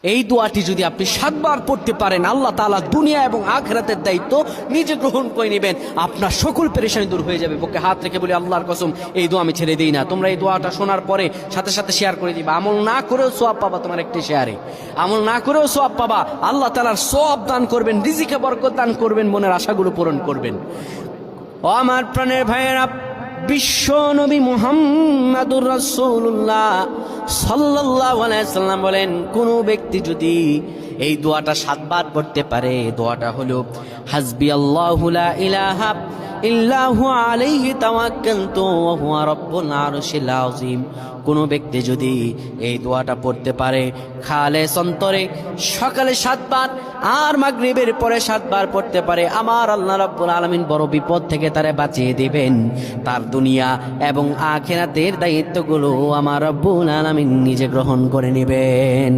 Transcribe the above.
এই দোয়াটি যদি আপনি 7 বার পড়তে পারেন, আল্লাহ তাআলা দুনিয়া এবং আখিরাতের দায়িত্ব নিজে গ্রহণ করে নেবেন। আপনার সকল পেরেশানি দূর হয়ে যাবে। বুকে হাত রেখে বলি, আল্লাহর কসম এই দোয়া আমি ছেড়ে দিই না। তোমরা এই দোয়াটা শোনার পরে সাথে সাথে শেয়ার করে দিবা। আমল না করেও সওয়াব পাবা, তোমার একটি শেয়ারে আমল না করেও সওয়াব পাবা। আল্লাহ তাআলার সওয়াব দান করবেন, রিজিকে বরকত দান করবেন, মনের আশাগুলো পূরণ করবেন। ও আমার প্রাণের ভাইয়েরা, বিশ্ব নবী মুহাম্মাদুর রাসূলুল্লাহ সাল্লাল্লাহু আলাইহি সাল্লাম বলেন, কোন ব্যক্তি যদি এই দোয়াটা 7 বার পড়তে পারে, দোয়াটা হলো হাসবি আল্লাহু লা ইলাহা ইল্লাহু আলাইহি তাওয়াক্কালতু ওয়া হুয়া রাব্বুল আরশিল আযীম। কোন ব্যক্তি যদি এই দোয়াটা পড়তে পারে খালেস অন্তরে সকালে 7 বার আর মাগরিবের পরে 7 বার পড়তে পারে, আমার আল্লাহ রাব্বুল আলামিন বড় বিপদ থেকে তারে বাঁচিয়ে দিবেন। তার দুনিয়া এবং আখিরাতের দায়িত্বগুলো আমার রাব্বুল আলামিন নিজে গ্রহণ করে নেবেন।